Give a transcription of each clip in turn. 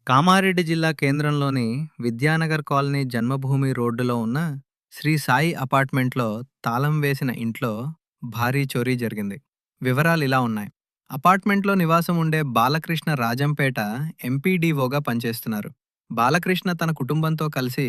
కామారెడ్డి జిల్లా కేంద్రంలోని విద్యానగర్ కాలనీ జన్మభూమి రోడ్డులో ఉన్న శ్రీ సాయి అపార్ట్మెంట్లో తాళం వేసిన ఇంట్లో భారీ చోరీ జరిగింది. వివరాలు ఇలా ఉన్నాయి. అపార్ట్మెంట్లో నివాసం ఉండే బాలకృష్ణ రాజంపేట ఎంపీడీఓగా పనిచేస్తున్నారు. బాలకృష్ణ తన కుటుంబంతో కలిసి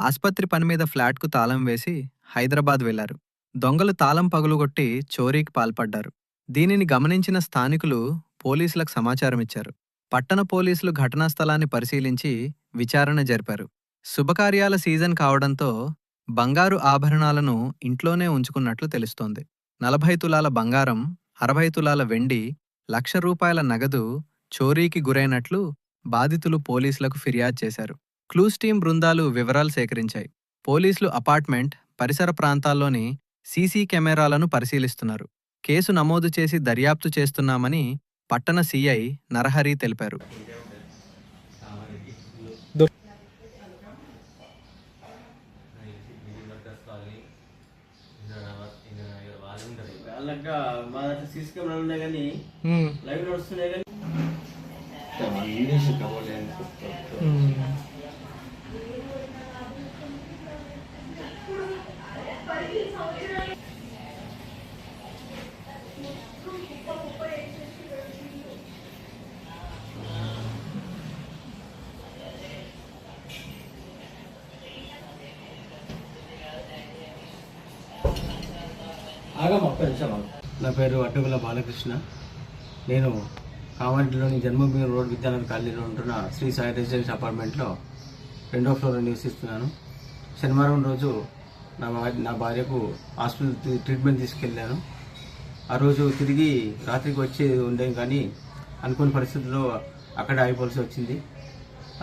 ఆస్పత్రి పని మీద ఫ్లాట్కు తాళం వేసి హైదరాబాద్ వెళ్లారు. దొంగలు తాళం పగులుగొట్టి చోరీకి పాల్పడ్డారు. దీనిని గమనించిన స్థానికులు పోలీసులకు సమాచారం ఇచ్చారు. పట్టణ పోలీసులు ఘటనా స్థలాన్ని పరిశీలించి విచారణ జరిపారు. శుభకార్యాల సీజన్ కావడంతో బంగారు ఆభరణాలను ఇంట్లోనే ఉంచుకున్నట్లు తెలుస్తోంది. 40 తులాల బంగారం, 60 తులాల వెండి, ₹1,00,000 నగదు చోరీకి గురైనట్లు బాధితులు పోలీసులకు ఫిర్యాదు చేశారు. క్లూస్ టీం బృందాలు వివరాలు సేకరించాయి. పోలీసులు అపార్ట్మెంట్, పరిసర ప్రాంతాల్లోని సీసీ కెమెరాలను పరిశీలిస్తున్నారు. కేసు నమోదు చేసి దర్యాప్తు చేస్తున్నామని పట్టణ సీఐ నరహరి తెలిపారు. మా దగ్గర సీసీ కెమెరాలు ఉన్నాయి కానీ లైవ్ నడుస్తున్నాయి కానీ నా పేరు అడ్డగుల బాలకృష్ణ. నేను కామారెడ్డిలోని జన్మభూమి రోడ్ విద్యానగర్ కాలనీలో ఉంటున్న శ్రీ సాయి రెసిడెన్షియల్ అపార్ట్మెంట్లో 2వ ఫ్లోర్లో నివసిస్తున్నాను. శనివారం రోజు నా భార్యకు హాస్పిటల్ ట్రీట్మెంట్ తీసుకెళ్ళాను. ఆ రోజు తిరిగి రాత్రికి వచ్చి ఉండేది కానీ అనుకోని పరిస్థితుల్లో అక్కడే ఆగిపోవాల్సి వచ్చింది.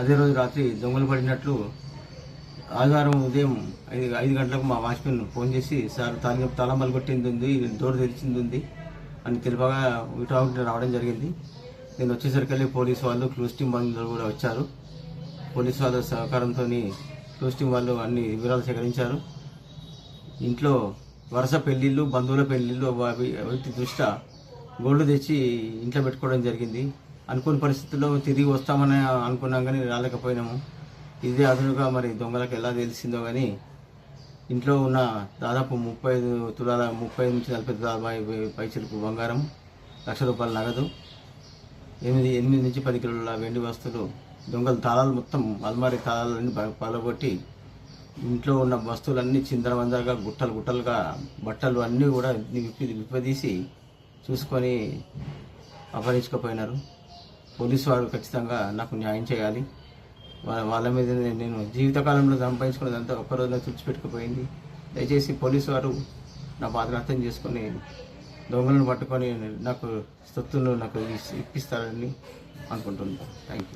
అదే రోజు రాత్రి దొంగలు పడినట్లు ఆదివారం ఉదయం 5 గంటలకు మా వాచ్మెన్ ఫోన్ చేసి, సార్ తాళం పగలగొట్టింది ఉంది, డోర్ తెరిచింది ఉంది అని తెలిపగా ఇటు రావడం జరిగింది. నేను వచ్చేసరికి పోలీసు వాళ్ళు, క్లూస్ టీం వాళ్ళు కూడా వచ్చారు. పోలీసు వాళ్ళ సహకారంతో క్లూస్ టీం వాళ్ళు అన్ని వివరాలు సేకరించారు. ఇంట్లో వరుస పెళ్లిళ్ళు, బంధువుల పెళ్లిళ్ళు వీటి దృష్ట్యా గోల్డ్ తెచ్చి ఇంట్లో పెట్టుకోవడం జరిగింది. అనుకోని పరిస్థితుల్లో తిరిగి వస్తామని అనుకున్నాం కానీ రాలేకపోయినాము. ఇదే అదునుగా మరి దొంగలకు ఎలా తెలిసిందో కానీ ఇంట్లో ఉన్న దాదాపు 35 తులాల 30 నుంచి 40 తులాల పైచిలకు బంగారం, ₹1,00,000 నగదు, 8 నుంచి 10 కిలోల వెండి వస్తువులు దొంగలు తాళాలు మొత్తం అల్మారీ తాళాలన్నీ పగలగొట్టి ఇంట్లో ఉన్న వస్తువులన్నీ చిందరవందరగా గుట్టలుగా బట్టలు అన్నీ కూడా విప్పదీసి చూసుకొని అపహరించుకుపోయినారు. పోలీసు వారు ఖచ్చితంగా నాకు న్యాయం చేయాలి. వాళ్ళ మీద నేను జీవితకాలంలో సంపాదించుకున్నదంతా ఒక్కరోజులో తుడిచిపెట్టుకుపోయింది. దయచేసి పోలీసు వారు నా బాధను అర్థం చేసుకొని దొంగలను పట్టుకొని నాకు సొత్తును నాకు ఇప్పిస్తారని అనుకుంటున్నాను. Thank you.